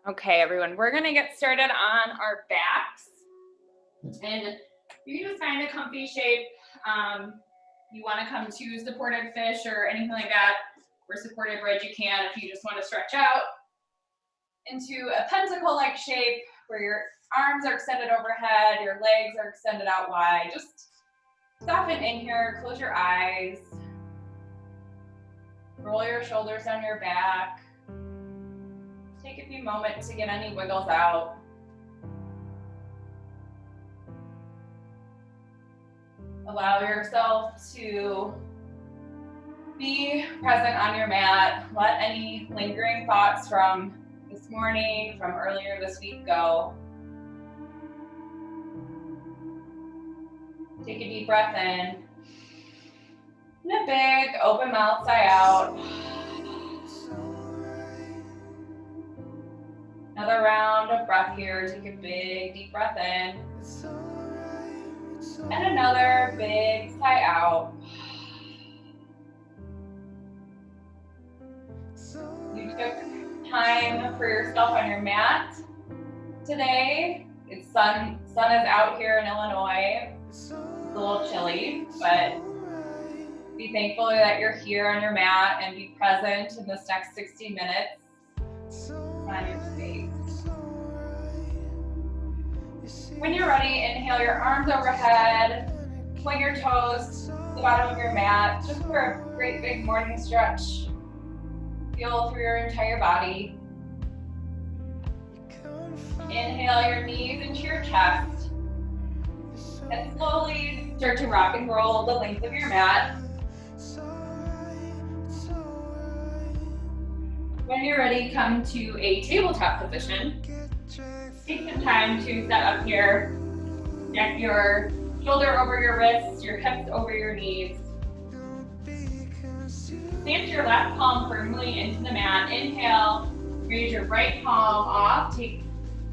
Okay, everyone, we're gonna get started on our backs. And you can just find a comfy shape. You wanna come to supported fish or anything like that, or supported bridge, you can. If you just wanna stretch out into a pentacle-like shape where your arms are extended overhead, your legs are extended out wide. Just soften in here, close your eyes. Roll your shoulders down your back. Take a few moments to get any wiggles out. Allow yourself to be present on your mat. Let any lingering thoughts from this morning, from earlier this week go. Take a deep breath in. And a big open mouth, sigh out. Another round of breath here. Take a big deep breath in. And another big sigh out. You took time for yourself on your mat today. It's sun is out here in Illinois. It's a little chilly, but be thankful that you're here on your mat and be present in this next 60 minutes on your space. When you're ready, inhale your arms overhead, point your toes to the bottom of your mat, just for a great big morning stretch. Feel through your entire body. Inhale your knees into your chest, and slowly start to rock and roll the length of your mat. When you're ready, come to a tabletop position. Take some time to set up here. Stack your shoulder over your wrists, your hips over your knees. Plant your left palm firmly into the mat. Inhale, raise your right palm off. Take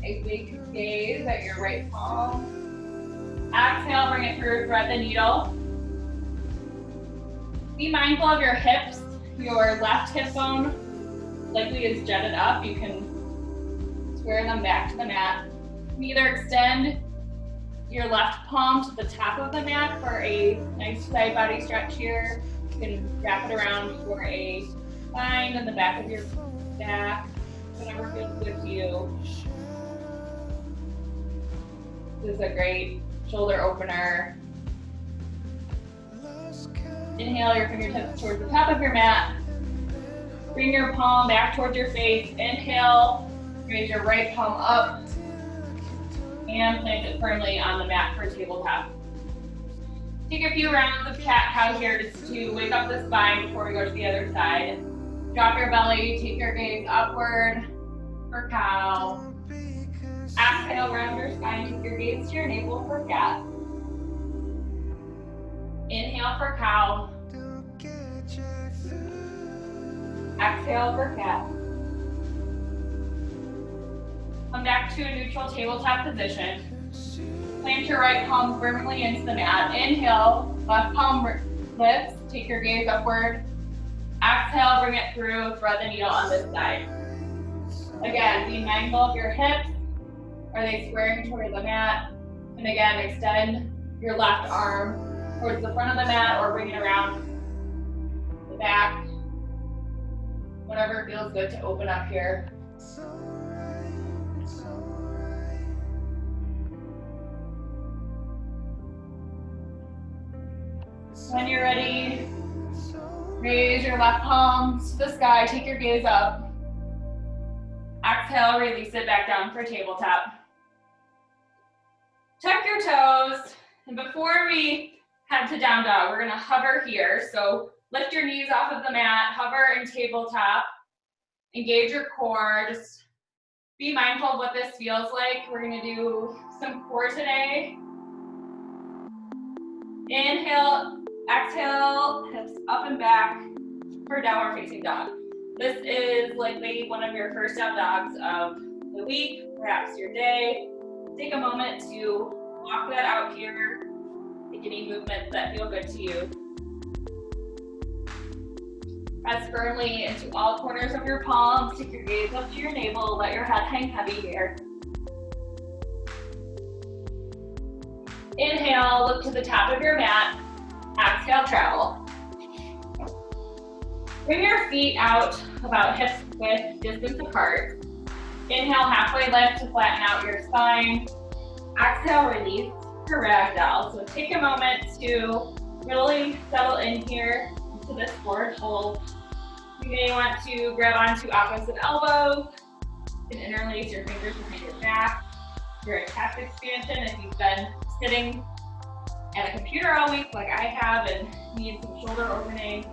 a big gaze at your right palm. Exhale, bring it through, thread the needle. Be mindful of your hips. Your left hip bone likely is jutted up. You can square them back to the mat. You can either extend your left palm to the top of the mat for a nice side body stretch here. You can wrap it around for a bind in the back of your back, whatever feels good to you. This is a great shoulder opener. Inhale your fingertips towards the top of your mat. Bring your palm back towards your face. Inhale, raise your right palm up and plant it firmly on the mat for tabletop. Take a few rounds of cat-cow here just to wake up the spine before we go to the other side. Drop your belly, take your gaze upward for cow. Exhale, round your spine, take your gaze to your navel for cat. Inhale for cow. Exhale for cat. Come back to a neutral tabletop position. Plant your right palm firmly into the mat. Inhale, left palm lifts, take your gaze upward. Exhale, bring it through, thread the needle on this side. Again, be mindful of your hips. Are they squaring toward the mat? And again, extend your left arm towards the front of the mat or bring it around the back. Whatever feels good to open up here. When you're ready, raise your left palms to the sky, take your gaze up. Exhale, release it back down for tabletop. Tuck your toes, and before we head to down dog, we're gonna hover here. So lift your knees off of the mat, hover in tabletop, engage your core, just be mindful of what this feels like. We're gonna do some core today. Inhale, exhale, hips up and back for downward facing dog. This is likely one of your first down dogs of the week, perhaps your day. Take a moment to walk that out here. Take any movements that feel good to you. Press firmly into all corners of your palms. Take your gaze up to your navel. Let your head hang heavy here. Inhale, look to the top of your mat. Exhale, travel. Bring your feet out about hip width distance apart. Inhale, halfway lift to flatten out your spine. Exhale, release to ragdoll. So take a moment to really settle in here to this forward fold. You may want to grab onto opposite elbows and interlace your fingers behind your back. Your calf expansion if you've been sitting at a computer all week like I have and need some shoulder opening.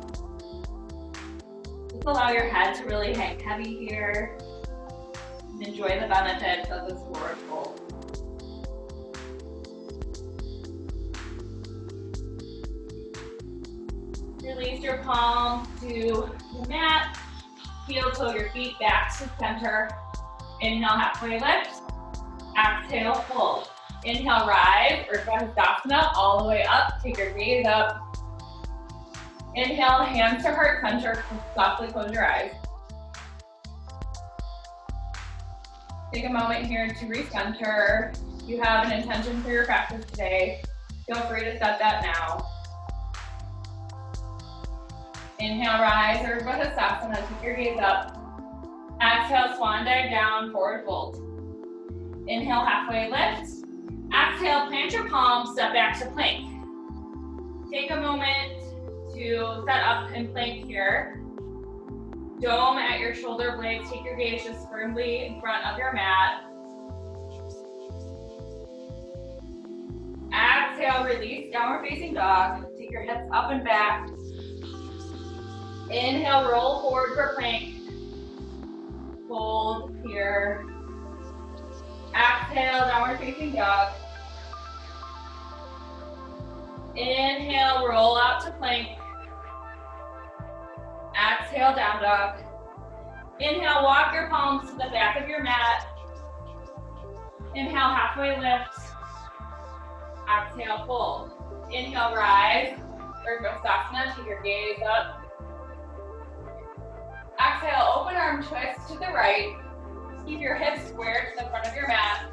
Just allow your head to really hang heavy here and enjoy the benefits of this forward fold. Release your palms to the mat. Heel toe your feet back to center. Inhale, halfway lift. Exhale, fold. Inhale, rise, or Vinyasa, all the way up. Take your gaze up. Inhale, hands to heart center. Softly close your eyes. Take a moment here to recenter. If you have an intention for your practice today, feel free to set that now. Inhale, rise, or Vinyasa, take your gaze up. Exhale, swan dive down, forward fold. Inhale, halfway lift. Exhale, plant your palms, step back to plank. Take a moment to set up in plank here. Dome at your shoulder blades. Take your gaze just firmly in front of your mat. Exhale, release, downward facing dog. Take your hips up and back. Inhale, roll forward for plank. Hold here. Exhale, downward facing dog. Inhale, roll out to plank. Exhale, down dog. Inhale, walk your palms to the back of your mat. Inhale, halfway lift. Exhale, fold. Inhale, rise. Vinyasa, take your gaze up. Exhale, open arm twist to the right. Keep your hips square to the front of your mat.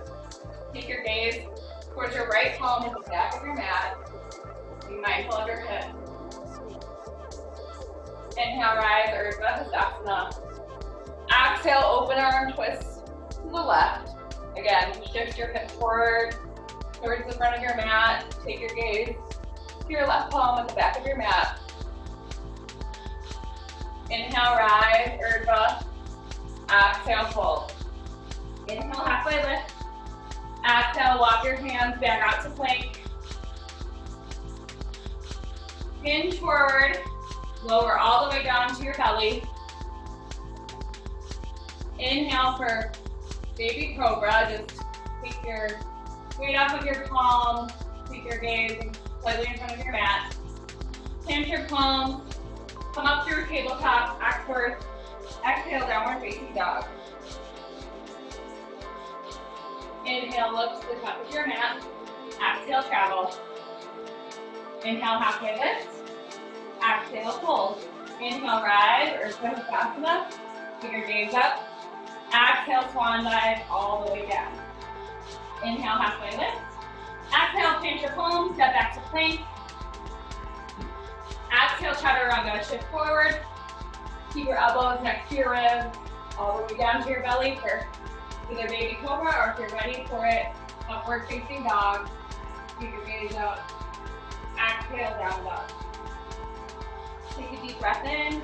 Take your gaze towards your right palm at the back of your mat. Be mindful of your hips. Inhale, rise, or Vinyasa. Exhale, open arm twist to the left. Again, shift your hips forward towards the front of your mat. Take your gaze to your left palm at the back of your mat. Inhale, rise, Urdhva. Exhale, fold. Inhale, halfway lift. Exhale, walk your hands back out to plank. Hinge forward. Lower all the way down to your belly. Inhale for baby cobra. Just take your weight off of your palm. Take your gaze slightly in front of your mat. Plant your palms. Come up through tabletop, exhale, downward facing dog. Inhale, look to the top of your mat. Exhale, travel. Inhale, halfway lift. Exhale, fold. Inhale, rise, or Vinyasa. Take your gaze up. Exhale, swan dive all the way down. Inhale, halfway lift. Exhale, plant your palms, step back to plank. Exhale, chaturanga, shift forward. Keep your elbows next to your ribs, all the way down to your belly for either baby cobra or if you're ready for it, upward facing dog. Keep your gaze up. Exhale, down dog. Take a deep breath in.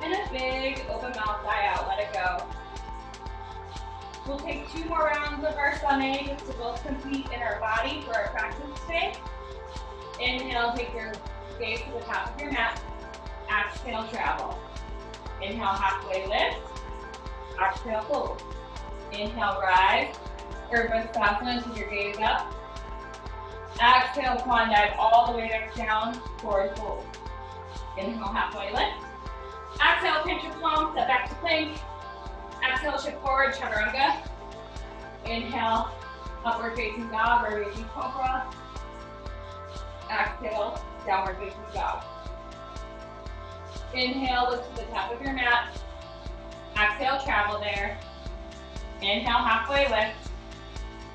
And a big open mouth sigh out, let it go. We'll take 2 more rounds of our swimming just to both complete in our body for our practice today. Inhale, take your gaze to the top of your mat. Exhale, travel. Inhale, halfway lift. Exhale, fold. Inhale, rise. Vinyasa, take your gaze up. Exhale, swan dive all the way back down, forward fold. Inhale, halfway lift. Exhale, pinch your palms, step back to plank. Exhale, shift forward, chaturanga. Inhale, upward facing dog or baby cobra. Exhale, downward facing dog. Inhale, lift to the top of your mat. Exhale, travel there. Inhale, halfway lift.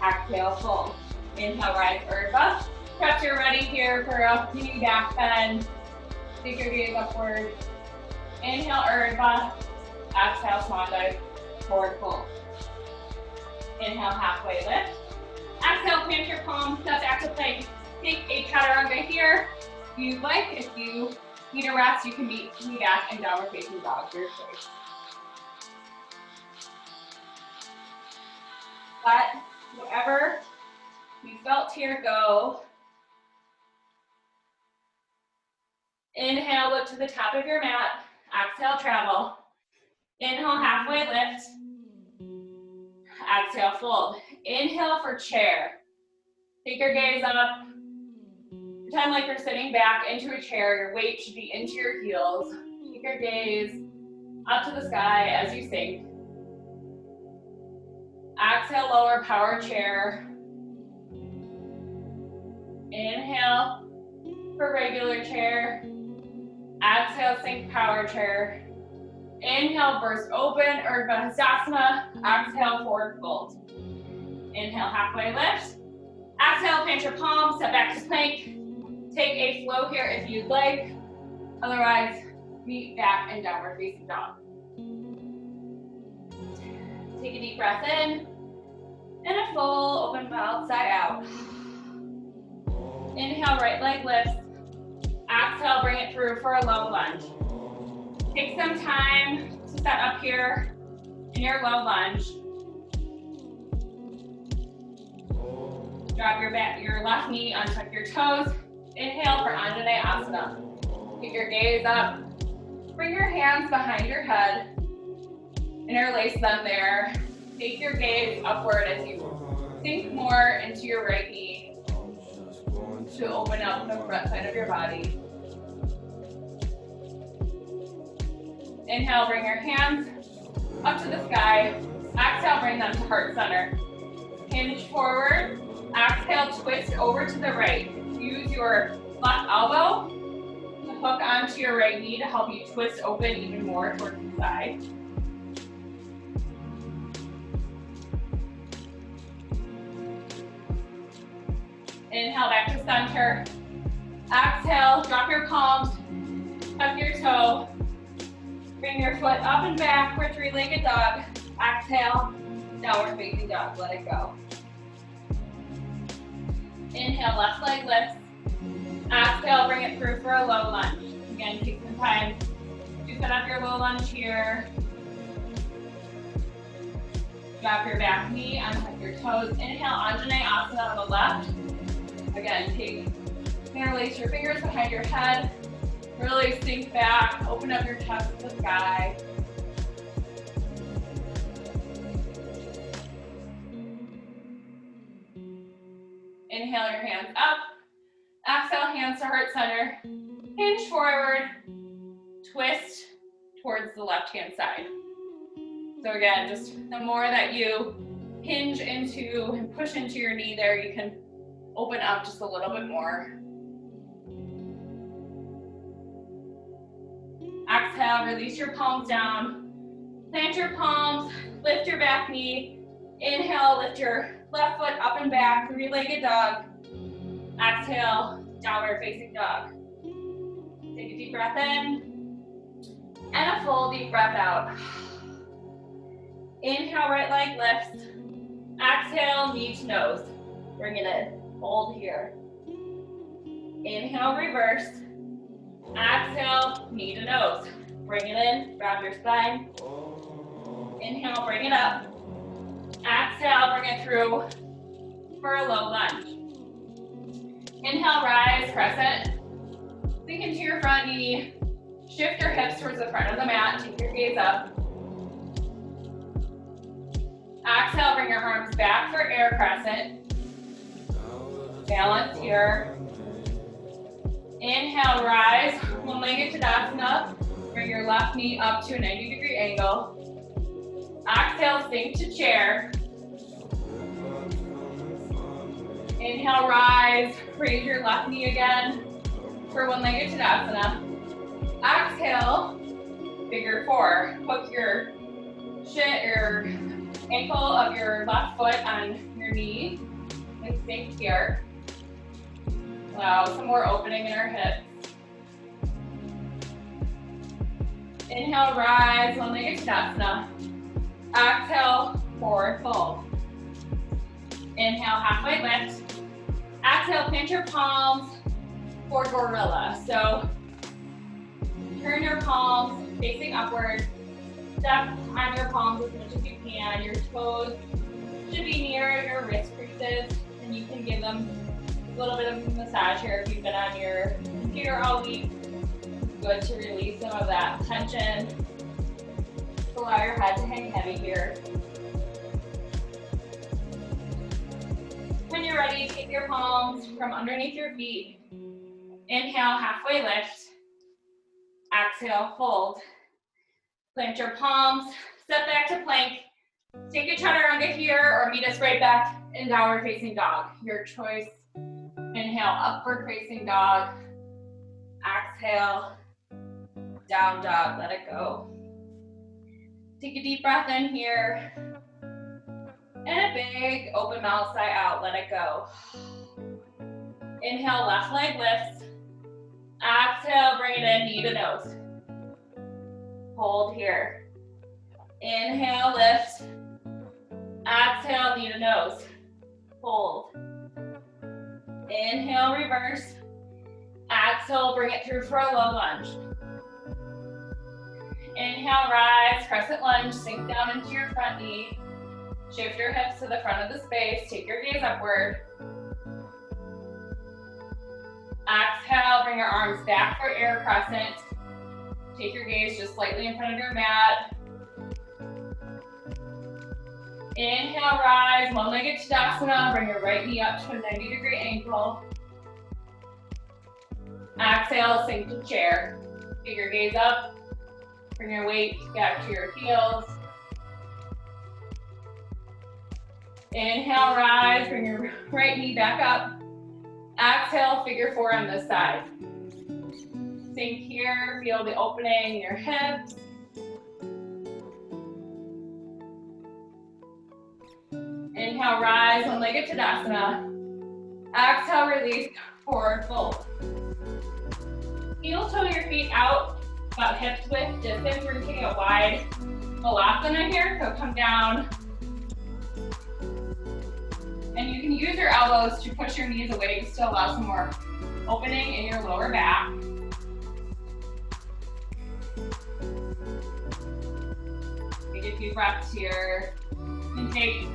Exhale, fold. Inhale, rise, Urdhva. Perhaps you're ready here for a mini back bend. Take your gaze upward. Inhale, Urdhva. Exhale, swan dive, forward fold. Inhale, halfway lift. Exhale, plant your palms, step back to plank. Take a chaturanga here. If you'd like, if you need a rest, you can meet me back in downward facing dog for your choice. Let whatever you felt here go. Inhale, look to the top of your mat. Exhale, travel. Inhale, halfway lift. Exhale, fold. Inhale for chair. Take your gaze up. Pretend like you're sitting back into a chair. Your weight should be into your heels. Take your gaze up to the sky as you sink. Exhale, lower power chair. Inhale for regular chair. Exhale, sink power chair. Inhale, burst open, Urdhva Hastasana. Exhale, forward fold. Inhale, halfway lift. Exhale, plant your palms, step back to plank. Take a flow here if you'd like. Otherwise, meet back in downward facing dog. Take a deep breath in. And a full open mouth, side out. Inhale, right leg lifts. Exhale, bring it through for a low lunge. Take some time to set up here in your low lunge. Drop your left knee, untuck your toes. Inhale for Anjaneyasana. Keep your gaze up. Bring your hands behind your head. Interlace them there. Take your gaze upward as you sink more into your right knee to open up the front side of your body. Inhale, bring your hands up to the sky. Exhale, bring them to heart center. Hinge forward. Exhale, twist over to the right. Use your left elbow to hook onto your right knee to help you twist open even more towards the side. Inhale, back to center. Exhale, drop your palms, tuck your toe. Bring your foot up and back for three-legged dog. Exhale, downward facing dog, let it go. Inhale, left leg lifts. Exhale, bring it through for a low lunge. Again, take some time to set up your low lunge here. Drop your back knee, untuck your toes. Inhale, Anjaneyasana on the left. Again, interlace your fingers behind your head. Really sink back, open up your chest to the sky. Inhale your hands up. Exhale, hands to heart center. Hinge forward, twist towards the left-hand side. So again, just the more that you hinge into and push into your knee there, you can open up just a little bit more. Exhale, release your palms down. Plant your palms, lift your back knee. Inhale, lift your left foot up and back, three-legged dog. Exhale, downward facing dog. Take a deep breath in and a full deep breath out. Inhale, right leg lifts. Exhale, knee to nose. Bring it in. Hold here. Inhale, reverse. Exhale, knee to nose. Bring it in, grab your spine. Inhale, bring it up. Exhale, bring it through for a low lunge. Inhale, rise, crescent. Sink into your front knee. Shift your hips towards the front of the mat. Take your gaze up. Exhale, bring your arms back for air crescent. Balance here. Inhale, rise, one-legged Tadasana. Bring your left knee up to a 90-degree angle. Exhale, sink to chair. Inhale, rise, raise your left knee again for one-legged Tadasana. Exhale, figure four. Hook your ankle of your left foot on your knee and sink here. Allow some more opening in our hips. Inhale, rise, one-legged Tadasana. Exhale, forward fold. Inhale, halfway lift. Exhale, plant your palms for gorilla. So turn your palms facing upward. Step on your palms as much as you can. Your toes should be near your wrist creases, and you can give them a little bit of a massage here if you've been on your computer all week. Good to release some of that tension. Allow your head to hang heavy here. When you're ready, take your palms from underneath your feet. Inhale, halfway lift. Exhale, fold. Plant your palms, step back to plank. Take a chaturanga here or meet us right back in downward facing dog. Your choice. Inhale, upward facing dog. Exhale, down dog, let it go. Take a deep breath in here. And a big open mouth, sigh out, let it go. Inhale, left leg lifts. Exhale, bring it in, knee to nose. Hold here. Inhale, lift. Exhale, knee to nose. Hold. Inhale, reverse. Exhale, bring it through for a low lunge. Inhale, rise, crescent lunge, sink down into your front knee. Shift your hips to the front of the space. Take your gaze upward. Exhale, bring your arms back for air crescent. Take your gaze just slightly in front of your mat. Inhale, rise, one-legged Tadasana. Bring your right knee up to a 90-degree angle. Exhale, sink to chair. Take your gaze up. Bring your weight back to your heels. Inhale, rise, bring your right knee back up. Exhale, figure four on this side. Sink here, feel the opening in your hips. Inhale, rise, one-legged Tadasana. Exhale, release, forward fold. Heel toe your feet out, about hips width distance. We're gonna take a wide Vinyasa here, so come down. And you can use your elbows to push your knees away just to allow some more opening in your lower back. Take a few breaths here. And take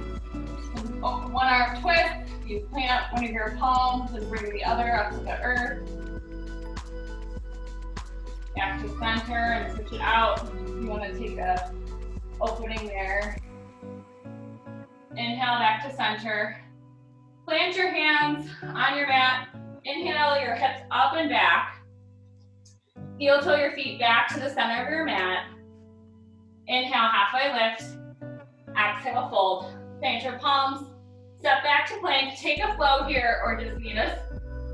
one arm twist. You plant one of your palms and bring the other up to the earth. Back to center and switch it out. You want to take a opening there. Inhale, back to center. Plant your hands on your mat. Inhale your hips up and back. Heel toe your feet back to the center of your mat. Inhale, halfway lift. Exhale, fold. Plant your palms. Step back to plank. Take a flow here or just meet us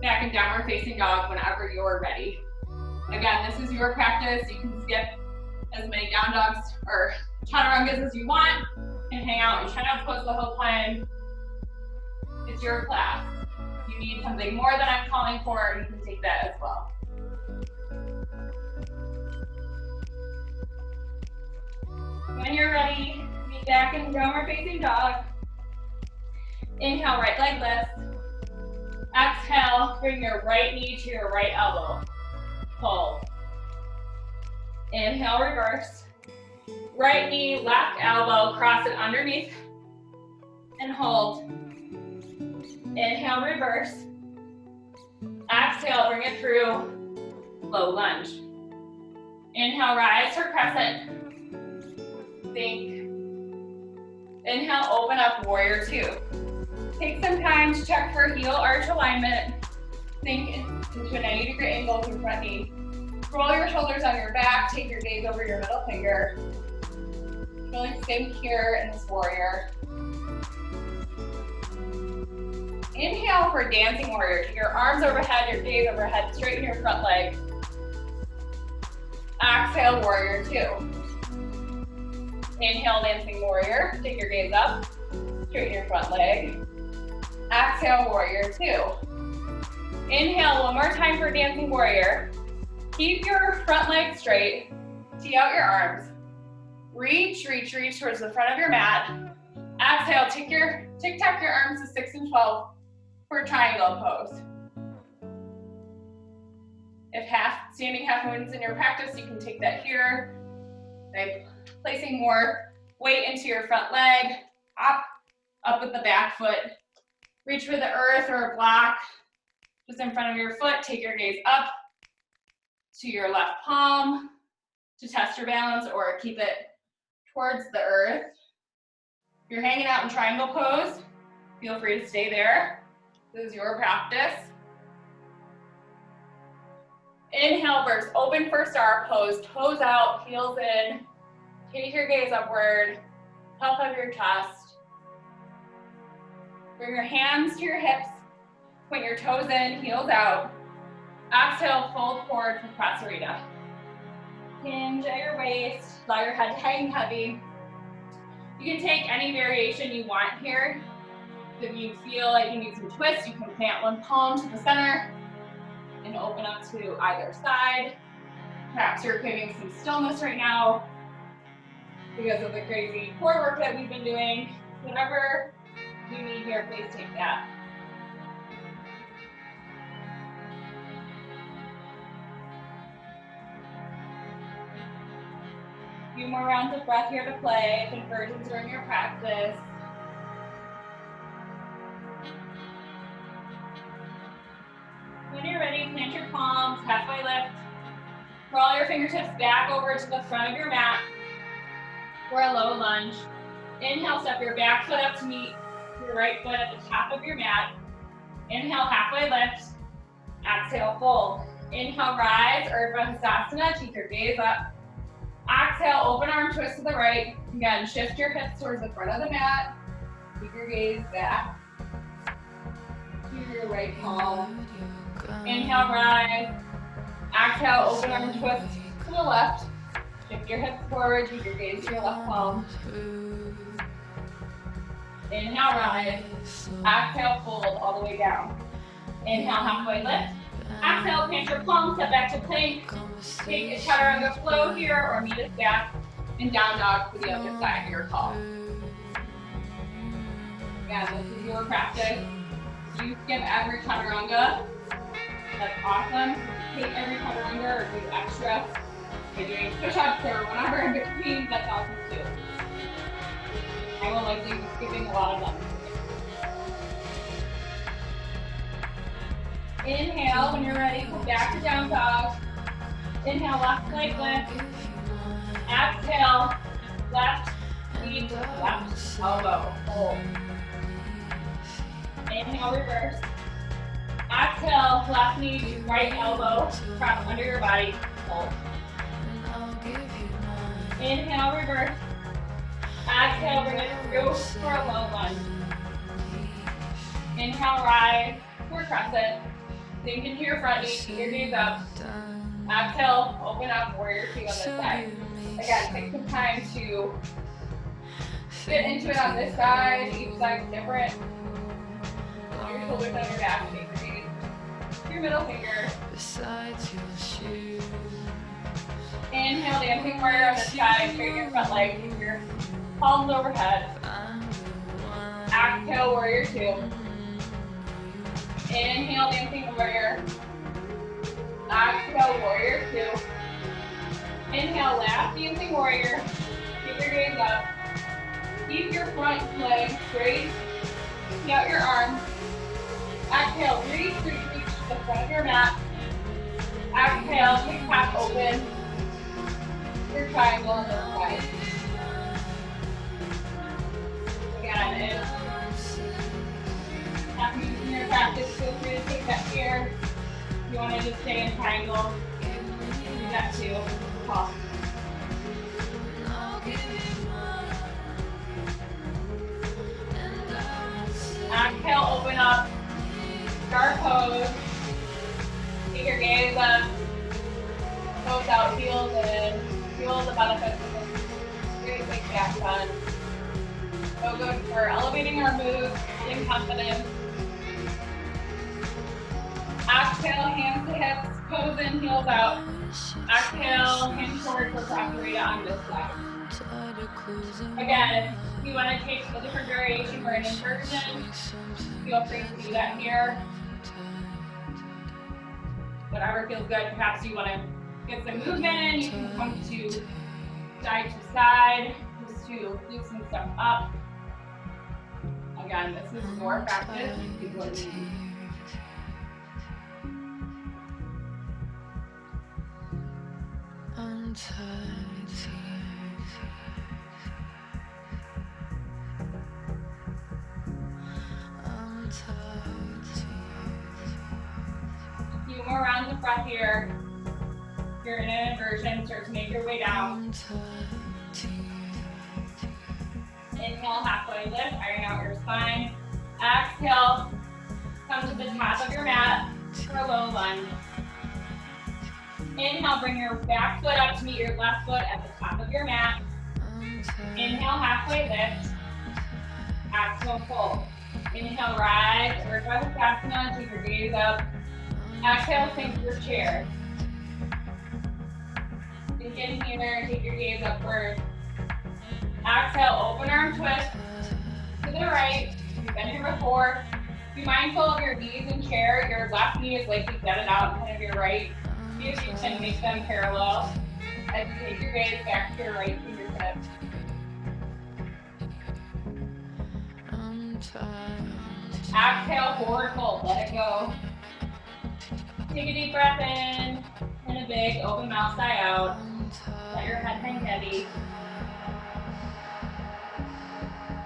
back in downward facing dog whenever you're ready. Again, this is your practice. You can skip as many down dogs or chaturangas as you want and hang out and try not to pose the whole time. It's your class. If you need something more than I'm calling for, you can take that as well. When you're ready, be back in downward facing dog. Inhale, right leg lifts. Exhale, bring your right knee to your right elbow. Hold. Inhale, reverse. Right knee, left elbow, cross it underneath and hold. Inhale, reverse. Exhale, bring it through, low lunge. Inhale, rise for crescent. Sink. Inhale, open up, warrior two. Take some time to check for heel arch alignment. Sink into a 90-degree angle with your front knee. Roll your shoulders on your back, take your gaze over your middle finger. Really sink here in this warrior. Inhale for dancing warrior. Take your arms overhead, your gaze overhead, straighten your front leg. Exhale, warrior two. Inhale, dancing warrior. Take your gaze up. Straighten your front leg. Exhale, warrior two. Inhale, one more time for dancing warrior. Keep your front leg straight. Tee out your arms. Reach, reach, reach towards the front of your mat. Exhale, tic-tac your arms to 6 and 12 for triangle pose. If standing half moon's in your practice, you can take that here. By placing more weight into your front leg, up with the back foot. Reach for the earth or a block just in front of your foot. Take your gaze up to your left palm to test your balance or keep it towards the earth. If you're hanging out in triangle pose, feel free to stay there. This is your practice. Inhale, first, open for star pose, toes out, heels in. Take your gaze upward, top of your chest. Bring your hands to your hips, point your toes in, heels out. Exhale, fold forward for Prasarita. Hinge at your waist, allow your head to hang heavy. You can take any variation you want here. If you feel like you need some twists, you can plant one palm to the center and open up to either side. Perhaps you're craving some stillness right now because of the crazy core work that we've been doing. Whatever you need here, please take that. A few more rounds of breath here to play. If inversions are in your practice. When you're ready, plant your palms, halfway lift. Roll your fingertips back over to the front of your mat for a low lunge. Inhale, step your back foot up to meet your right foot at the top of your mat. Inhale, halfway lift. Exhale, fold. Inhale, rise, Urdhva Hastasana. Take your gaze up. Exhale, open arm twist to the right. Again, shift your hips towards the front of the mat. Keep your gaze back to your right palm. Inhale, rise. Exhale, open arm twist to the left. Shift your hips forward, keep your gaze to your left palm. Inhale, rise. Exhale, fold all the way down. Inhale, halfway lift. Exhale, plant your palms, step back to plank. Take a chaturanga flow here or meet us back in down dog for the other side of your call. Again, this is your practice. You skip every chaturanga. That's awesome. Take every chaturanga or do extra. If you're doing push-ups or whatever in between, that's awesome too. I will likely be skipping a lot of them. Inhale, when you're ready, come back to down dog. Inhale, left leg lift. Exhale, left knee, left elbow, hold. Inhale, reverse. Exhale, left knee, right elbow, press under your body, hold. Inhale, reverse. Exhale, bring it through for a low lunge. Inhale, rise, forward crescent. Sink into your front knee, keep your gaze up. Exhale, open up, warrior two on this side. Again, take some time to get into it on this side. Each side's different. Pull your shoulders on your back, take your gaze. Your middle finger. Inhale, dancing warrior on this side. Straighten your front leg, keep your palms overhead. Exhale, warrior two. Inhale, dancing warrior. Exhale, warrior two. Inhale, last dancing warrior. Keep your gaze up. Keep your front leg straight. Tee out your arms. Exhale, reach, reach, reach to the front of your mat. Exhale, kick back open. Your triangle on this side. Again, if after using your practice, feel free to take that here. If you want to just stay in triangle, do that too. Pause. Exhale, open up. Star pose. Take your gaze up. toes out, heels in. Feel the benefits of this very quick back bend. So good for elevating our mood, building confidence. Exhale, hands to hips, toes in, heels out. Exhale, hands forward for Prasarita on this side. Again, if you want to take a different variation or an inversion, feel free to do that here. Whatever feels good. Perhaps you want to get some movement in. You can come to side to side, just to loosen stuff up. Again, this is your practice. You do what you need. A few more rounds of breath here. If you're in an inversion, start to make your way down. Inhale, halfway lift, iron out your spine. Exhale, come to the top of your mat for a low lunge. Inhale, bring your back foot up to meet your left foot at the top of your mat. Inhale, halfway lift. Exhale, fold. Inhale, rise, Urdhva Hastasana, take your gaze up. Exhale, sink to your chair. Sink in here, take your gaze upward. Exhale, open arm twist to the right. You've been here before. Be mindful of your knees in chair. Your left knee is likely jutted out in front of your right. See if you can make them parallel as you take your gaze back to your right fingertip. Exhale, forward fold, let it go. Take a deep breath in, and a big open mouth, sigh out. Let your head hang heavy.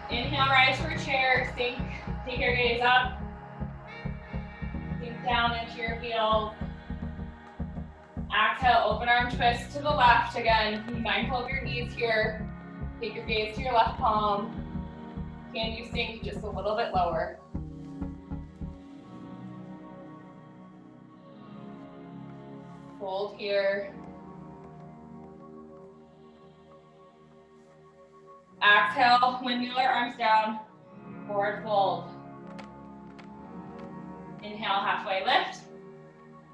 Inhale, rise for a chair, sink, take your gaze up. Sink down into your heels. Exhale, open arm twist to the left. Again, be mindful of your knees here. Take your gaze to your left palm. Can you sink just a little bit lower? Hold here. Exhale, windmill or arms down, forward fold. Inhale, halfway lift.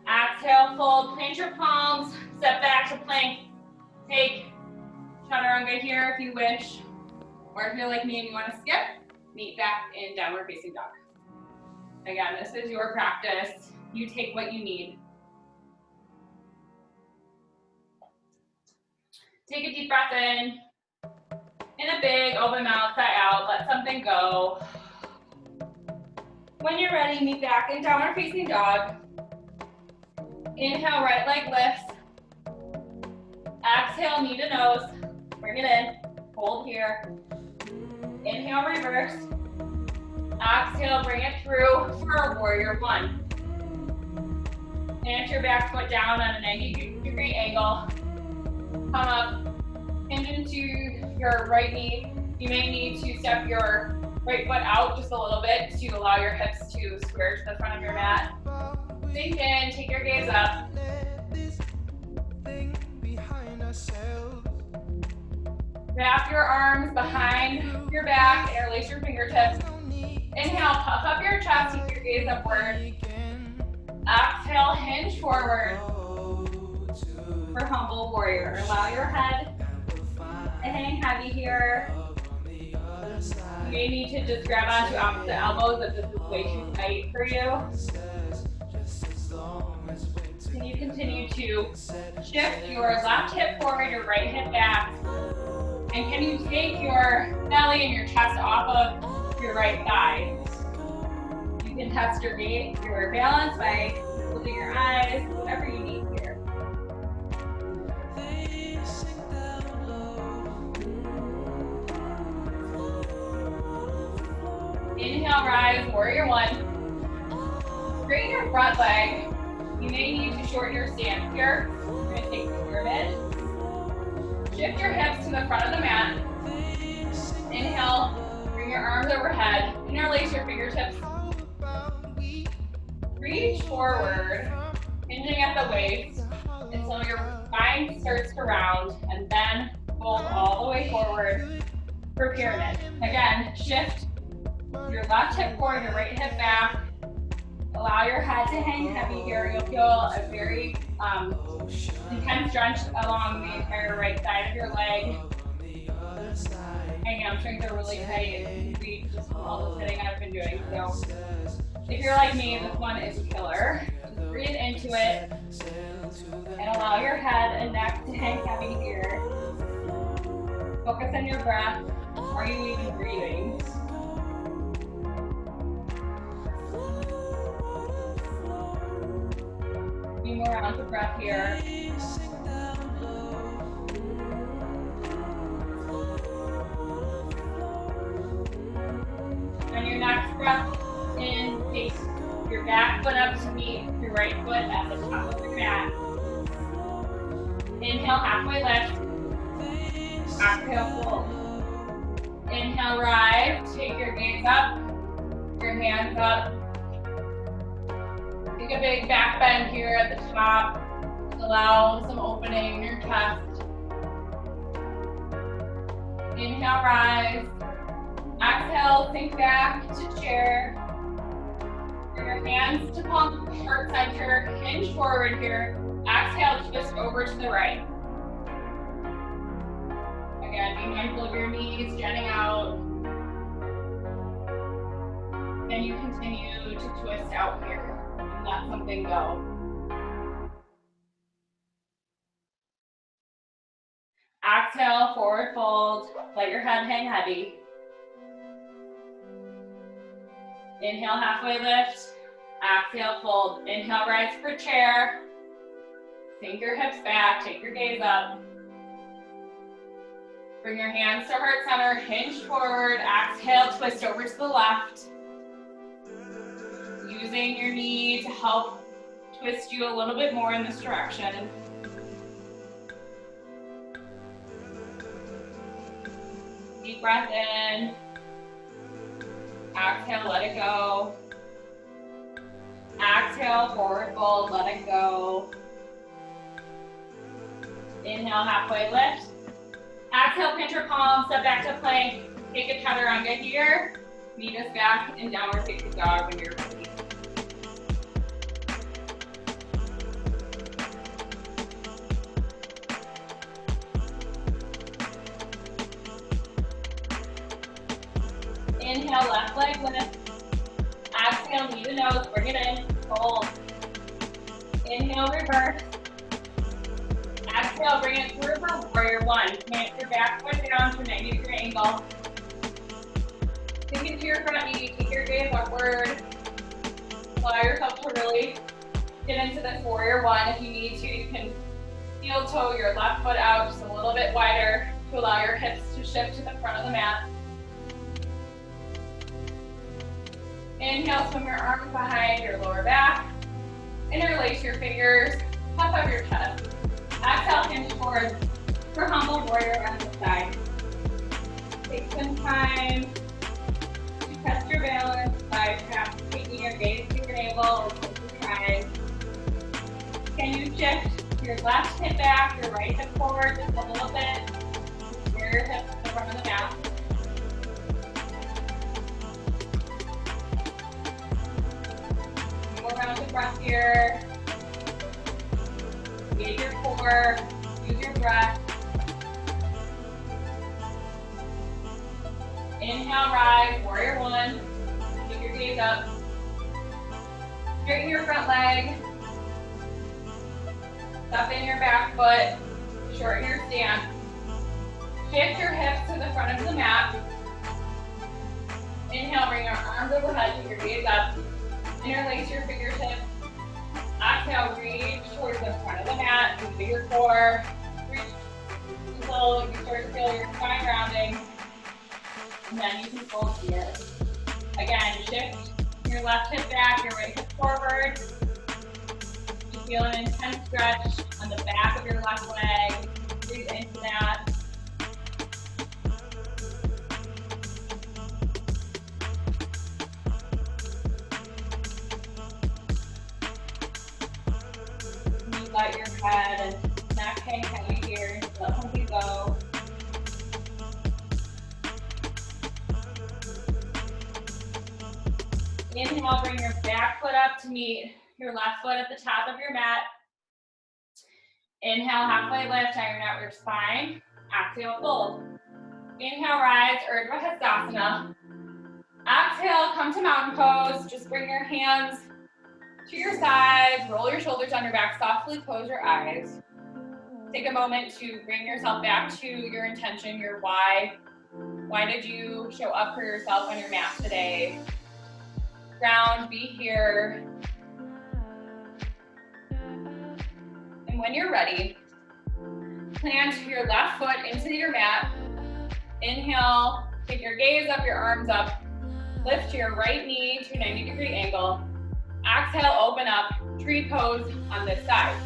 Exhale, fold, plant your palms, step back to plank. Take chaturanga here if you wish. Or if you're like me and you want to skip, meet back in downward facing dog. Again, this is your practice. You take what you need. Take a deep breath in a big open mouth, sigh out, let something go. When you're ready, meet back in downward facing dog. Inhale, right leg lifts. Exhale, knee to nose. Bring it in. Hold here. Inhale, reverse. Exhale, bring it through for a warrior one. Plant your back foot down on a 90-degree angle. Come up, hinge into your right knee. You may need to step your right foot out just a little bit to allow your hips to square to the front of your mat. Sink in, take your gaze up. Wrap your arms behind your back, interlace your fingertips. Inhale, puff up your chest, keep your gaze upward. Exhale, hinge forward for humble warrior. Allow your head to hang heavy here. You may need to just grab onto opposite elbows if this is way too tight for you. Can you continue to shift your left hip forward, your right hip back? And can you take your belly and your chest off of your right thigh? You can test your balance by closing your eyes, whatever you need here. Inhale, rise, warrior one. Straighten your front leg. You may need to shorten your stance here. We're going to take the pyramid. Shift your hips to the front of the mat. Inhale, bring your arms overhead. Interlace your fingertips. Reach forward, hinging at the waist, and So your spine starts to round and then fold all the way forward for pyramid. Again, shift your left hip forward, your right hip back. Allow your head to hang heavy here. You'll feel a very intense stretch along the entire right side of your leg. My hamstrings are really tight. You can see just from all the sitting I've been doing. So if you're like me, this one is a killer. Just breathe into it and allow your head and neck to hang heavy here. Focus on your breath. Are you even breathing? Few more rounds of breath here. On your next breath in, take your back foot up to meet your right foot at the top of your mat. Inhale, halfway lift. Exhale, fold. Inhale, rise. Take your gaze up, your hands up. Take a big back bend here at the top. Allow some opening in your chest. Inhale, rise. Exhale, sink back to chair. Bring your hands to palm, heart center, hinge forward here. Exhale, twist over to the right. Again, be mindful of your knees jutting out. Then you continue to twist out here and let something go. Exhale, forward fold. Let your head hang heavy. Inhale, halfway lift. Exhale, fold. Inhale, rise for chair. Sink your hips back, take your gaze up. Bring your hands to heart center, hinge forward. Exhale, twist over to the left. Using your knee to help twist you a little bit more in this direction. Deep breath in. Exhale, let it go. Exhale, forward fold, let it go. Inhale, halfway lift. Exhale, pinch your palms, step back to plank. Take a chaturanga here. Meet us back in downward facing dog when you're ready. Inhale, left leg lift. Exhale, knee to nose, bring it in, fold. Inhale, reverse. Exhale, bring it through for warrior one. Plant your back foot down to a 90-degree angle. Sink into your front knee, take your gaze upward. Allow yourself to really get into this warrior one. If you need to, you can heel toe your left foot out just a little bit wider to allow your hips to shift to the front of the mat. Inhale, swim your arms behind your lower back. Interlace your fingers, puff up your chest. Exhale, hinge forward for humble warrior on the side. Take some time to test your balance by perhaps taking your gaze to your navel or close your eyes. Can you shift your left hip back, your right hip forward just a little bit? Steer your hips to the front of the mat. Rounds of breath here. Engage your core, use your breath. Inhale, rise, warrior one. Take your gaze up. Straighten your front leg. Step in your back foot. Shorten your stance. Shift your hips to the front of the mat. Inhale, bring your arms overhead, take your gaze up. Interlace your fingertips. Exhale, reach towards the front of the mat. Move your core. Reach until you start to feel your spine rounding. And then you can fold here. Again, shift your left hip back, your right hip forward. You feel an intense stretch on the back of your left leg. Breathe into that. Let your Head and neck hang heavy here. Let something go. Inhale, bring your back foot up to meet your left foot at the top of your mat. Inhale, halfway lift, iron out your spine. Exhale, fold. Inhale, rise, Urdhva Hastasana. Exhale, come to mountain pose. Just bring your hands to your sides, roll your shoulders on your back, softly close your eyes. Take a moment to bring yourself back to your intention, your why. Why did you show up for yourself on your mat today? Ground, be here. And when you're ready, plant your left foot into your mat. Inhale, take your gaze up, your arms up. Lift your right knee to a 90-degree angle. Exhale, open up, tree pose on this side.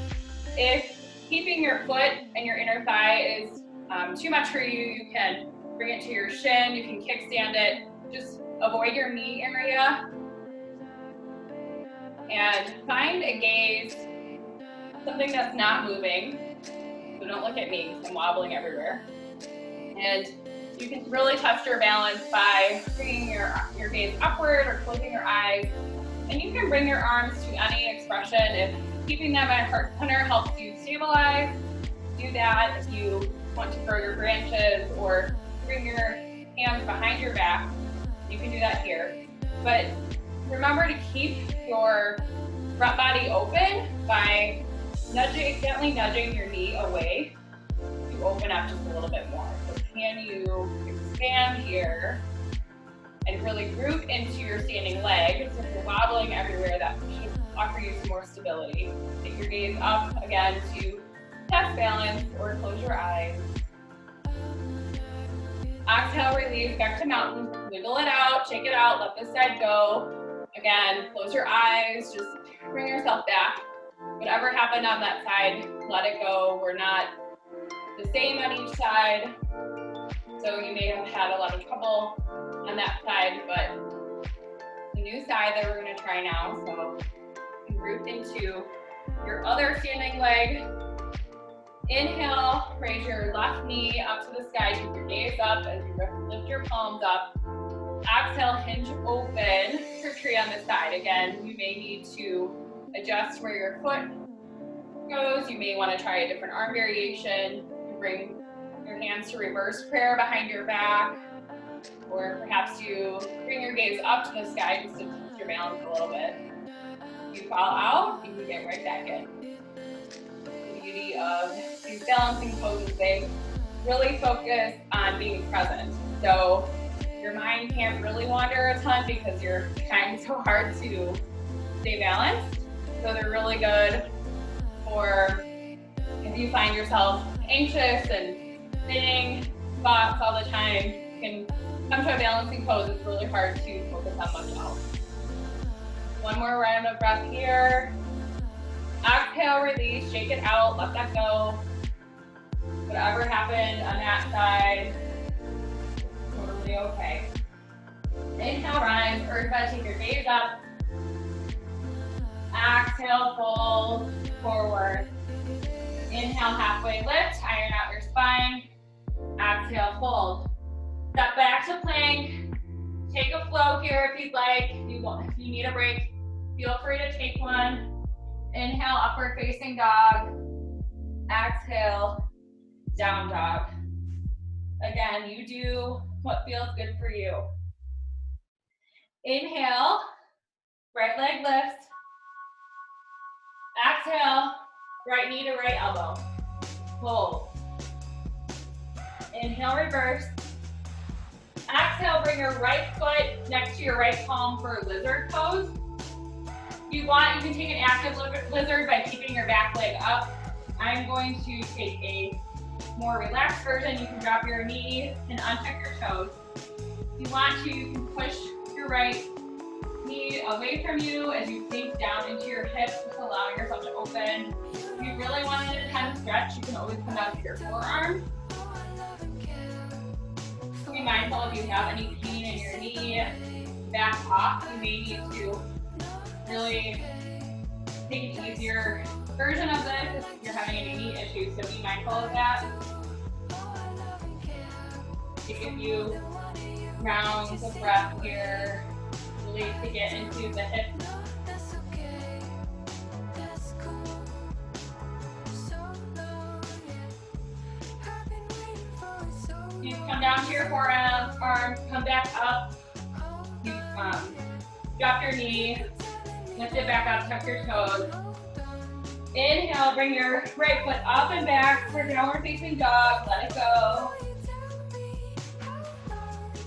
If keeping your foot and your inner thigh is too much for you, you can bring it to your shin, you can kickstand it. Just avoid your knee area. And find a gaze, something that's not moving. So don't look at me, because I'm wobbling everywhere. And you can really test your balance by bringing your gaze upward or closing your eyes. And you can bring your arms to any expression. If keeping them at heart center helps you stabilize, do that. If you want to grow your branches or bring your hands behind your back, you can do that here. But remember to keep your front body open by gently nudging your knee away to open up just a little bit more. So can you expand here and really group into your standing leg? So if you're wobbling everywhere, that should offer you some more stability. Take your gaze up again to test balance or close your eyes. Exhale, release, back to mountain. Wiggle it out, shake it out, let this side go. Again, close your eyes, just bring yourself back. Whatever happened on that side, let it go. We're not the same on each side. So you may have had a lot of trouble on that side, but the new side that we're gonna try now. So you can group into your other standing leg. Inhale, raise your left knee up to the sky, keep your gaze up as you lift your palms up. Exhale, hinge open for tree on this side. Again, you may need to adjust where your foot goes. You may want to try a different arm variation. You bring your hands to reverse prayer behind your back, or perhaps you bring your gaze up to the sky just to test your balance a little bit. If you fall out, you can get right back in. The beauty of these balancing poses, they really focus on being present. So your mind can't really wander a ton because you're trying so hard to stay balanced. So they're really good for if you find yourself anxious and spinning thoughts all the time. You can come to a balancing pose. It's really hard to focus on much else. One more round of breath here. Exhale, release, shake it out, let that go. Whatever happened on that side, totally okay. Inhale, rise, Urdhva, take your gaze up. Exhale, fold forward. Inhale, halfway lift, iron out your spine. Exhale, fold. Step back to plank. Take a flow here if you'd like. If you need a break, feel free to take one. Inhale, upward facing dog. Exhale, down dog. Again, you do what feels good for you. Inhale, right leg lifts. Exhale, right knee to right elbow. Hold. Inhale, reverse. Exhale, bring your right foot next to your right palm for a lizard pose. If you want, you can take an active lizard by keeping your back leg up. I'm going to take a more relaxed version. You can drop your knee and untuck your toes. If you want to, you can push your right knee away from you as you sink down into your hips, just allowing yourself to open. If you really want an intense stretch, you can always come down to your forearm. Be mindful if you have any pain in your knee, back off. You may need to really take an easier version of this if you're having any knee issues, so be mindful of that. Take a few rounds of breath here, really to get into the hips. You come down to your forearms, come back up. You drop your knee, lift it back up, tuck your toes. Inhale, bring your right foot up and back for downward facing dog. Let it go.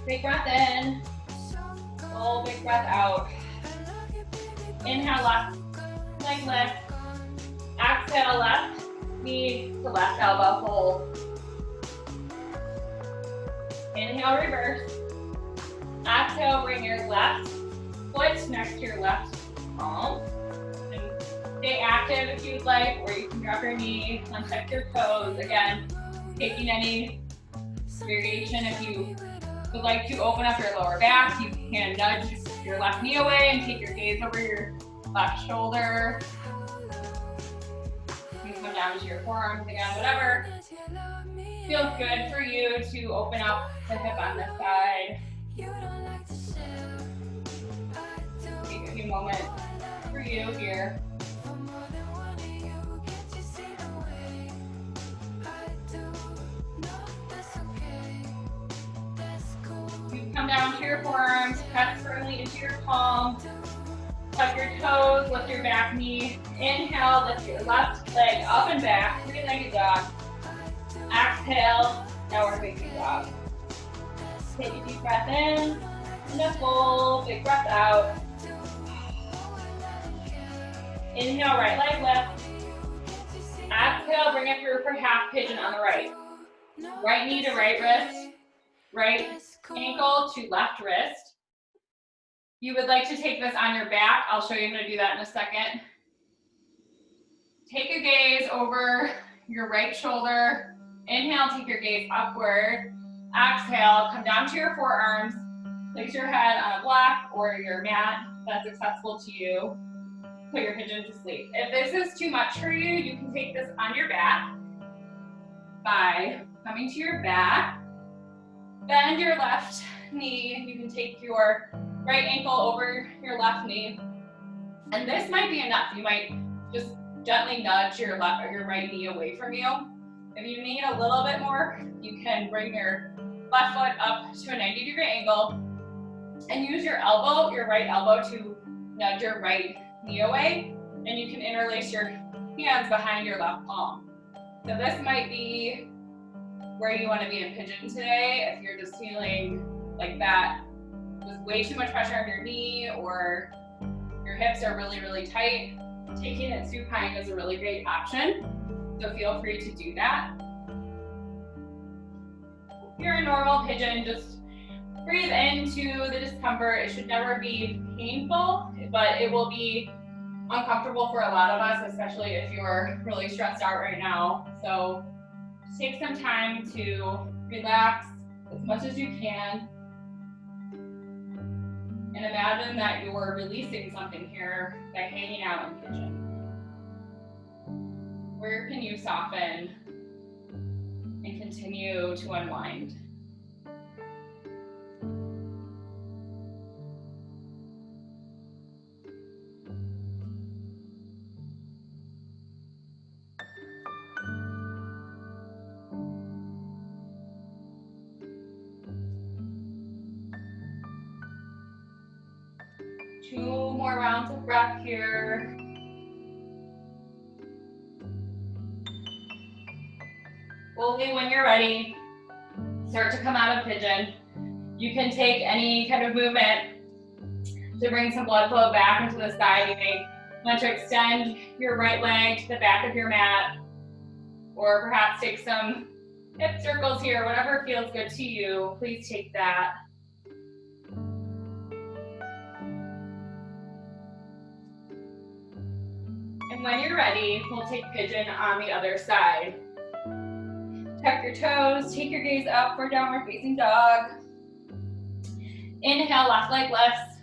Big breath in. Full big breath out. Inhale, left leg lift. Exhale, left knee to left elbow, hold. Inhale, reverse. Exhale, bring your left foot next to your left palm. And stay active if you'd like, or you can drop your knee, untuck your toes. Again, taking any variation. If you would like to open up your lower back, you can nudge your left knee away and take your gaze over your left shoulder. You can come down to your forearms again, whatever feels good for you to open up the hip on this side. Take a few moments for you here. You can come down to your forearms, press firmly into your palms, tuck your toes, lift your back knee. Inhale, lift your left leg up and back, three-legged dog. Exhale, downward facing dog. Take a deep breath in, and a full big breath out. Inhale, right leg lift. Exhale, bring it through for half pigeon on the right. Right knee to right wrist, right ankle to left wrist. You would like to take this on your back. I'll show you how to do that in a second. Take a gaze over your right shoulder. Inhale, take your gaze upward. Exhale, come down to your forearms. Place your head on a block or your mat that's accessible to you. Put your pigeon to sleep. If this is too much for you, you can take this on your back by coming to your back. Bend your left knee. You can take your right ankle over your left knee. And this might be enough. You might just gently nudge your left or your right knee away from you. If you need a little bit more, you can bring your left foot up to a 90-degree angle and use your elbow, your right elbow, to nudge your right knee away. And you can interlace your hands behind your left palm. So this might be where you want to be in pigeon today. If you're just feeling like that with way too much pressure on your knee or your hips are really, really tight, taking it supine is a really great option. So feel free to do that. If you're a normal pigeon, just breathe into the discomfort. It should never be painful, but it will be uncomfortable for a lot of us, especially if you're really stressed out right now. So just take some time to relax as much as you can. And imagine that you're releasing something here by hanging out in pigeon. Where can you soften and continue to unwind? Two more rounds of breath here. Slowly, when you're ready, start to come out of pigeon. You can take any kind of movement to bring some blood flow back into the side. You may want to extend your right leg to the back of your mat, or perhaps take some hip circles here, whatever feels good to you. Please take that. And when you're ready, we'll take pigeon on the other side. Tuck your toes, take your gaze up for downward facing dog. Inhale, left leg lifts.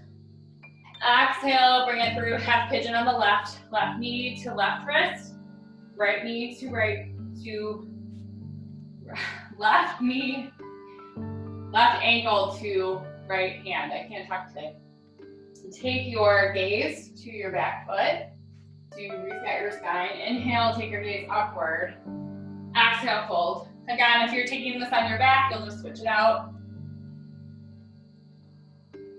Exhale, bring it through half pigeon on the left. Left knee to left wrist. Right knee to left knee, left ankle to right hand. I can't talk today. Take your gaze to your back foot to reset your spine. Inhale, take your gaze upward. Exhale, fold. Again, if you're taking this on your back, you'll just switch it out.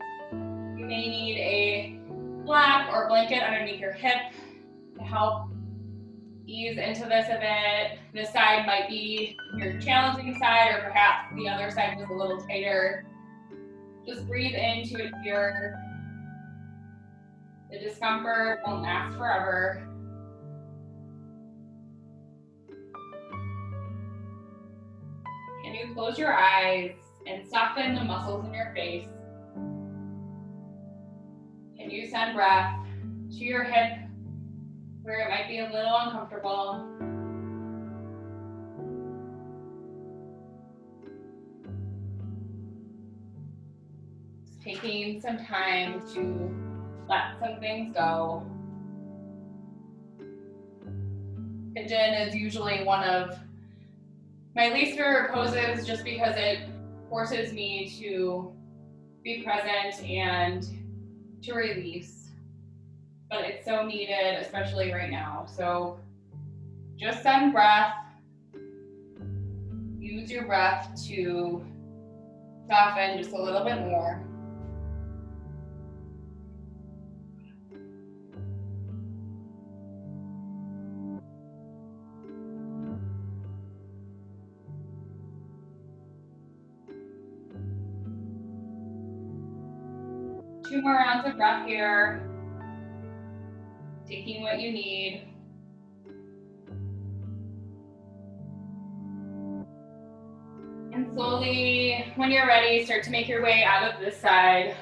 You may need a block or blanket underneath your hip to help ease into this a bit. This side might be your challenging side, or perhaps the other side was a little tighter. Just breathe into it here. The discomfort won't last forever. Can you close your eyes and soften the muscles in your face? Can you send breath to your hip where it might be a little uncomfortable? Just taking some time to let some things go. Pigeon is usually one of my least favorite poses just because it forces me to be present and to release. But it's so needed, especially right now. So just send breath. Use your breath to soften just a little bit more. Two more rounds of breath here. Taking what you need. And slowly, when you're ready, start to make your way out of this side.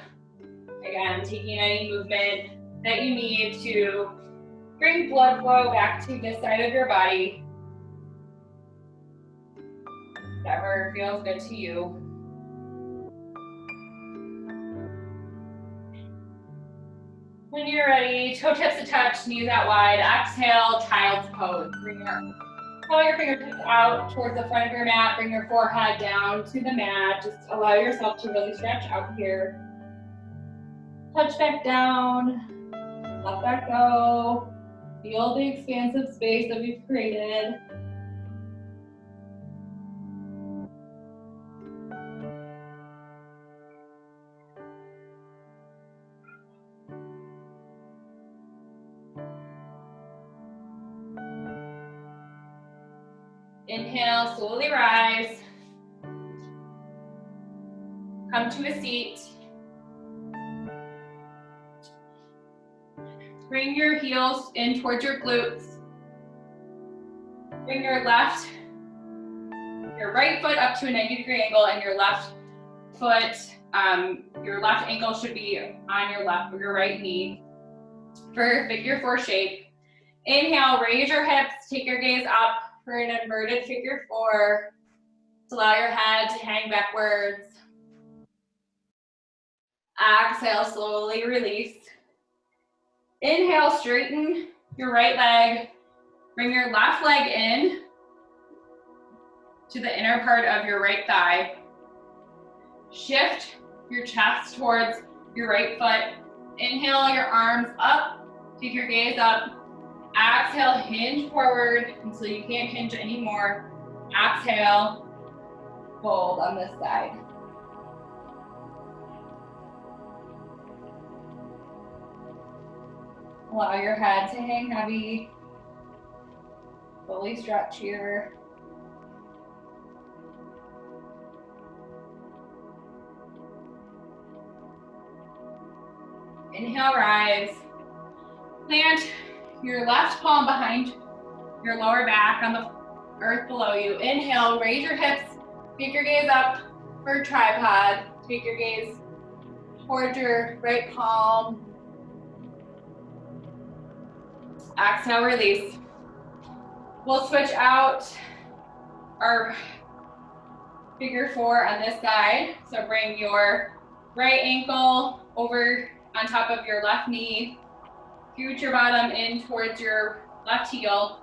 Again, taking any movement that you need to bring blood flow back to this side of your body. Whatever feels good to you. When you're ready, toe tips to touch, knees out wide. Exhale, child's pose. Pull your fingertips out towards the front of your mat. Bring your forehead down to the mat. Just allow yourself to really stretch out here. Touch back down. Let that go. Feel the expansive space that we've created. Inhale, slowly rise. Come to a seat. Bring your heels in towards your glutes. Bring your right foot up to a 90-degree angle, and your left foot, your left ankle should be on your right knee for figure 4 shape. Inhale, raise your hips, take your gaze up for an inverted figure 4. Just allow your head to hang backwards. Exhale, slowly release. Inhale, straighten your right leg. Bring your left leg in to the inner part of your right thigh. Shift your chest towards your right foot. Inhale, your arms up. Take your gaze up. Exhale, hinge forward until you can't hinge anymore. Exhale, fold on this side. Allow your head to hang heavy. Fully stretch here. Inhale, rise. Plant your left palm behind your lower back on the earth below you. Inhale, raise your hips. Take your gaze up for a tripod. Take your gaze towards your right palm. Exhale, release. We'll switch out our figure 4 on this side. So bring your right ankle over on top of your left knee. Scoot your bottom in towards your left heel.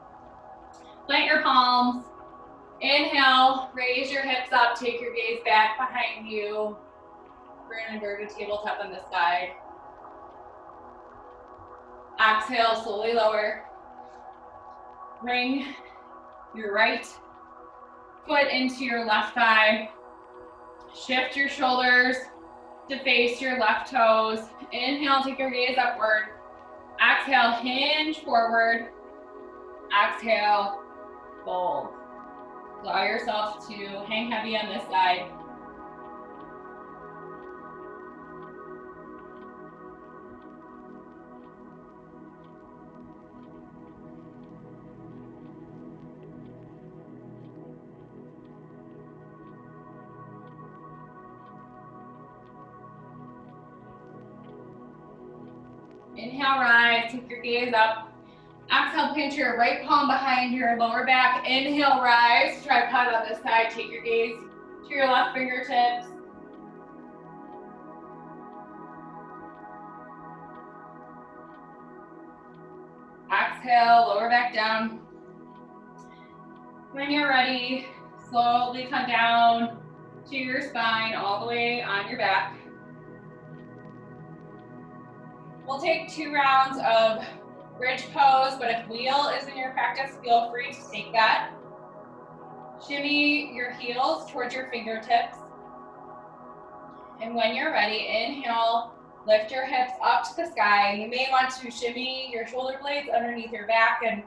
Plant your palms. Inhale, raise your hips up, take your gaze back behind you. We're in inverted tabletop on this side. Exhale, slowly lower. Bring your right foot into your left thigh. Shift your shoulders to face your left toes. Inhale, take your gaze upward. Exhale, hinge forward. Exhale, fold. Allow yourself to hang heavy on this side. Inhale, rise, take your gaze up. Exhale, plant your right palm behind your lower back. Inhale, rise, tripod on this side. Take your gaze to your left fingertips. Exhale, lower back down. When you're ready, slowly come down to your spine, all the way on your back. We'll take 2 rounds of bridge pose, but if wheel is in your practice, feel free to take that. Shimmy your heels towards your fingertips. And when you're ready, inhale, lift your hips up to the sky. You may want to shimmy your shoulder blades underneath your back, and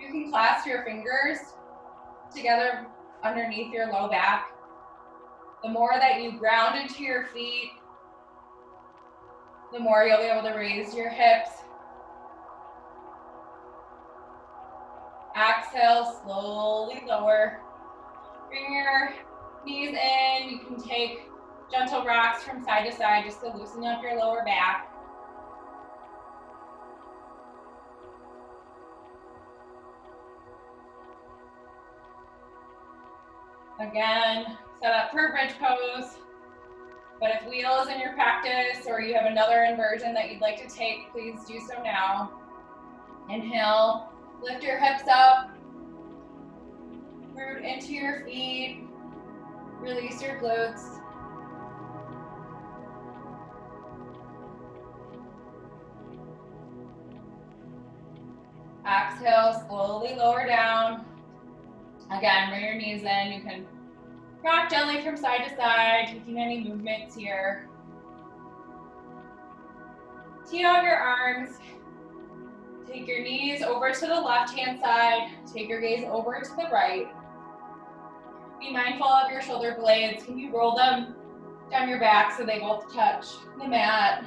you can clasp your fingers together underneath your low back. The more that you ground into your feet, the more you'll be able to raise your hips. Exhale, slowly lower. Bring your knees in. You can take gentle rocks from side to side just to loosen up your lower back. Again, set up for bridge pose. But if wheel is in your practice or you have another inversion that you'd like to take, please do so now. Inhale, lift your hips up, root into your feet, release your glutes. Exhale, slowly lower down. Again, bring your knees in. You can rock gently from side to side, taking any movements here. Tee out your arms. Take your knees over to the left-hand side. Take your gaze over to the right. Be mindful of your shoulder blades. Can you roll them down your back so they both touch the mat?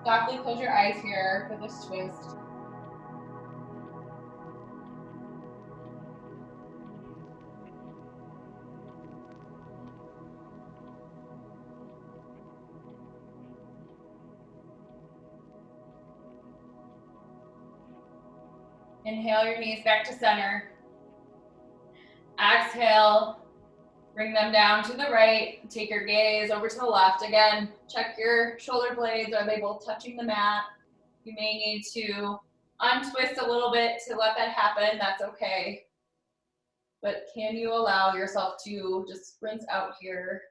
Softly close your eyes here for this twist. Inhale your knees back to center. Exhale, bring them down to the right. Take your gaze over to the left. Again, check your shoulder blades. Are they both touching the mat? You may need to untwist a little bit to let that happen. That's okay. But can you allow yourself to just rinse out here?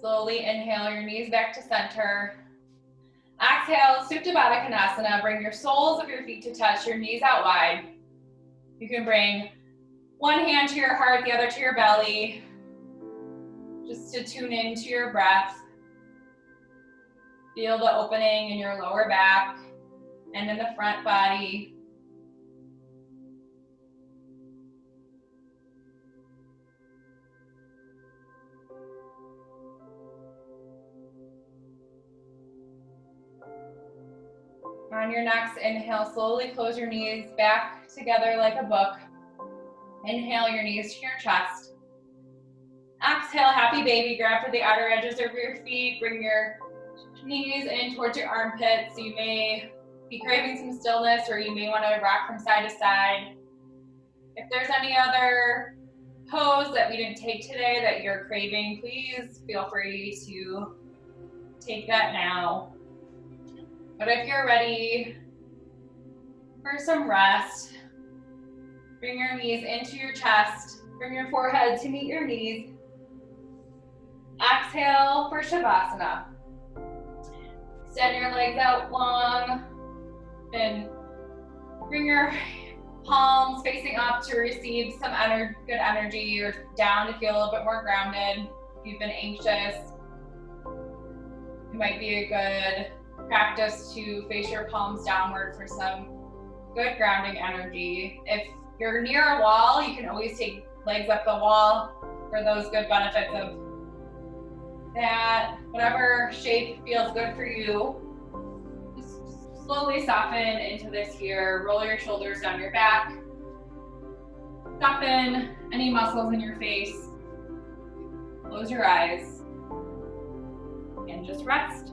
Slowly inhale your knees back to center. Exhale, Supta Baddha Konasana. Bring your soles of your feet to touch, your knees out wide. You can bring one hand to your heart, the other to your belly, just to tune into your breath. Feel the opening in your lower back and in the front body. On your next inhale, slowly close your knees back together like a book. Inhale your knees to your chest. Exhale, happy baby. Grab for the outer edges of your feet. Bring your knees in towards your armpits. So you may be craving some stillness, or you may want to rock from side to side. If there's any other pose that we didn't take today that you're craving, please feel free to take that now. But if you're ready for some rest, bring your knees into your chest, bring your forehead to meet your knees. Exhale for Shavasana. Extend your legs out long and bring your palms facing up to receive some good energy, or down to feel a little bit more grounded. If you've been anxious, it might be a good practice to face your palms downward for some good grounding energy. If you're near a wall, you can always take legs up the wall for those good benefits of that. Whatever shape feels good for you. Just slowly soften into this here. Roll your shoulders down your back. Soften any muscles in your face. Close your eyes and just rest.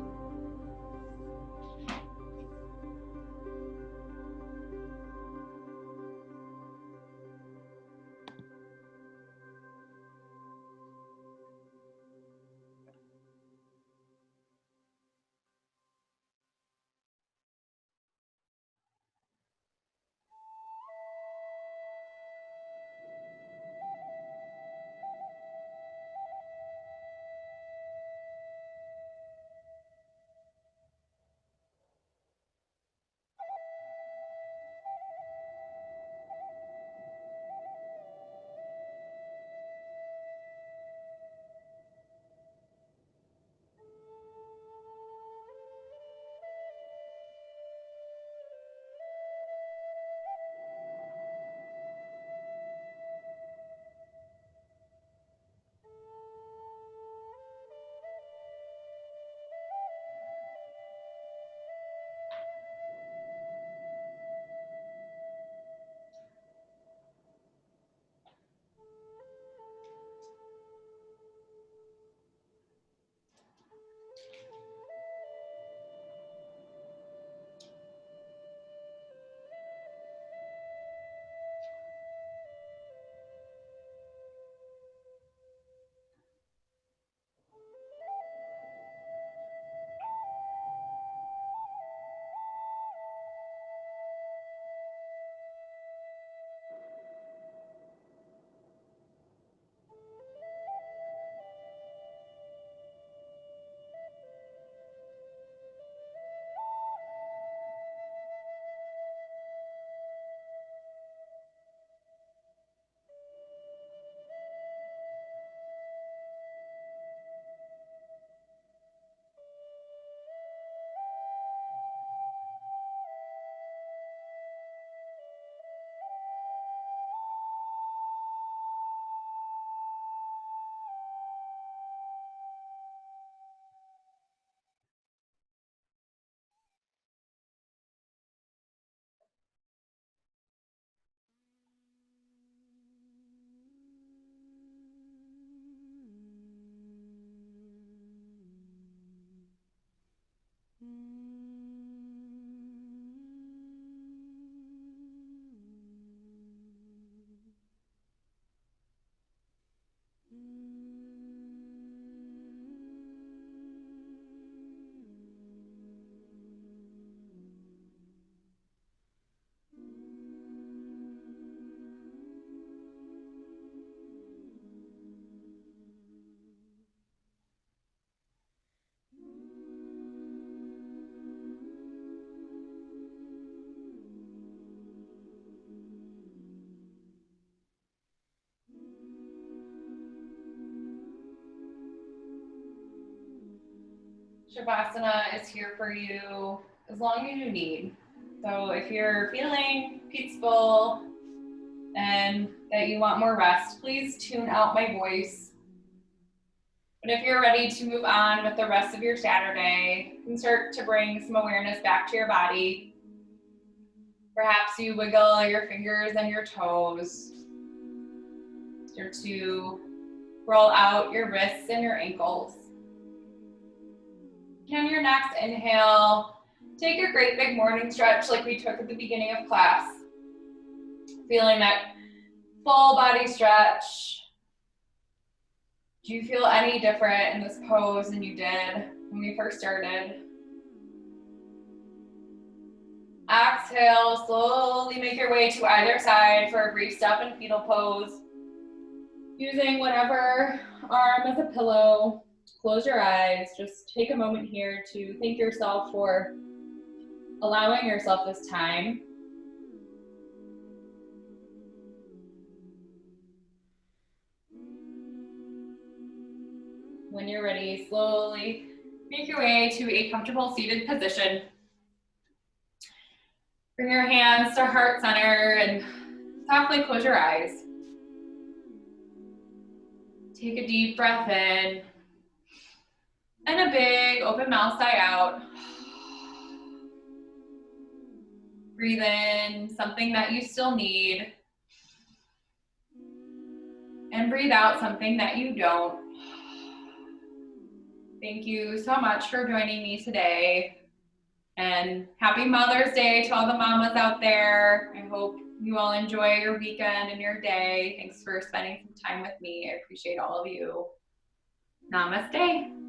Shavasana is here for you as long as you need. So if you're feeling peaceful and that you want more rest, please tune out my voice. But if you're ready to move on with the rest of your Saturday, you can start to bring some awareness back to your body. Perhaps you wiggle your fingers and your toes. Start to roll out your wrists and your ankles. On your next inhale, take your great big morning stretch like we took at the beginning of class. Feeling that full body stretch. Do you feel any different in this pose than you did when we first started? Exhale, slowly make your way to either side for a brief step and fetal pose. Using whatever arm as a pillow. Close your eyes. Just take a moment here to thank yourself for allowing yourself this time. When you're ready, slowly make your way to a comfortable seated position. Bring your hands to heart center and softly close your eyes. Take a deep breath in and a big open mouth sigh out. Breathe in something that you still need. And breathe out something that you don't. Thank you so much for joining me today. And happy Mother's Day to all the mamas out there. I hope you all enjoy your weekend and your day. Thanks for spending some time with me. I appreciate all of you. Namaste.